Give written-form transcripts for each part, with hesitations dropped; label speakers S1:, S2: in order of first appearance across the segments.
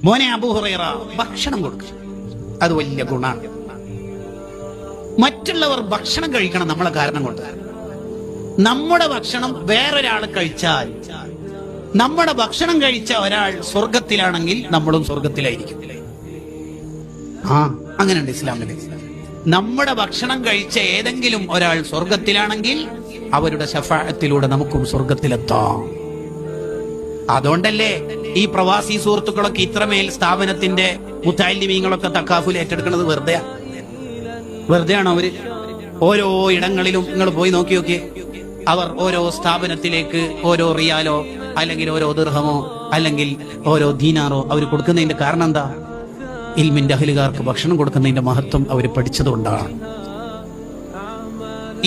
S1: മോനെ അബൂ ഹുറൈറ, ഭക്ഷണം കൊടുക്കുക, അത് വലിയ ഗുണാണ്. മറ്റുള്ളവർ ഭക്ഷണം കഴിക്കണം നമ്മളെ കാരണം കൊണ്ട്. നമ്മുടെ ഭക്ഷണം വേറൊരാൾ കഴിച്ചാൽ, നമ്മുടെ ഭക്ഷണം കഴിച്ച ഒരാൾ സ്വർഗത്തിലാണെങ്കിൽ നമ്മളും സ്വർഗത്തിലായിരിക്കും. അങ്ങനെയുണ്ട് ഇസ്ലാമില്. നമ്മുടെ ഭക്ഷണം കഴിച്ച ഏതെങ്കിലും ഒരാൾ സ്വർഗത്തിലാണെങ്കിൽ അവരുടെ ശഫാഅത്തിലൂടെ നമുക്കും സ്വർഗത്തിലെത്താം. അതുകൊണ്ടല്ലേ ഈ പ്രവാസി സുഹൃത്തുക്കളൊക്കെ ഇത്രമേൽ സ്ഥാപനത്തിന്റെ മുത്തഅല്ലിമീങ്ങളൊക്കെ തക്കാഫുൽ ഏറ്റെടുക്കുന്നത് വെറുതെയാണോ? അവര് ഓരോ ഇടങ്ങളിലും നിങ്ങൾ പോയി നോക്കി അവർ ഓരോ സ്ഥാപനത്തിലേക്ക് ഓരോ റിയാലോ അല്ലെങ്കിൽ ഓരോ ദിർഹമോ അല്ലെങ്കിൽ ഓരോ ദീനാറോ അവർ കൊടുക്കുന്നതിന്റെ കാരണം എന്താ? ഇൽമിന്റെ അഹ്ലുകാർക്ക് ഭക്ഷണം കൊടുക്കുന്നതിന്റെ മഹത്വം അവർ പഠിച്ചതുകൊണ്ടാണ്.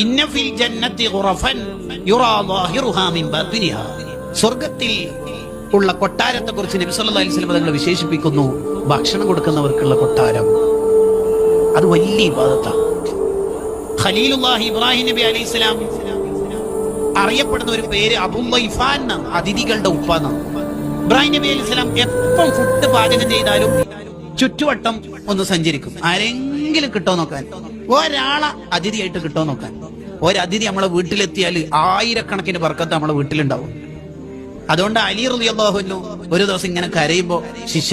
S1: ഇന്ന ഫിൽ ജന്നത്തി ഖുറഫൻ യുറാ ളാഹിറുഹാ മിൻ ബാതിനിഹാ. സ്വർഗ്ഗത്തിൽ ഉള്ള കൊട്ടാരത്തെ കുറിച്ച് നബി സല്ലല്ലാഹു അലൈഹി വസല്ലം തങ്ങൾ വിശേഷിപ്പിക്കുന്നു. ഭക്ഷണം കൊടുക്കുന്നവർക്കുള്ള കൊട്ടാരം അത് വലിയ ഇബാദത്താണ്. ഖലീലുല്ലാഹി ഇബ്രാഹിം നബി അലൈഹിസ്സലാം അറിയപ്പെടുന്ന ഒരു പേര് അബുല്ലൈഫാൻ എന്നാണ്, അതിഥികളുടെ ഉപ്പ എന്നാണ്. ഇബ്രാഹിം നബി അലൈഹിസ്സലാം എപ്പം ഫുഡ് പാചകം ചെയ്താലും ചുറ്റുവട്ടം ഒന്ന് സഞ്ചരിക്കും. ആരെങ്കിലും കിട്ടോ നോക്കാൻ, ഒരാളെ അതിഥിയായിട്ട് കിട്ടോ നോക്കാൻ. ഒരതിഥി നമ്മളെ വീട്ടിലെത്തിയാൽ ആയിരക്കണക്കിന് ബർക്കത്ത് നമ്മളെ വീട്ടിലുണ്ടാവും. അതുകൊണ്ട് അലി റളിയല്ലാഹു അൻഹു ഒരു ദിവസം ഇങ്ങനെ കരയുമ്പോ ശിഷ്യ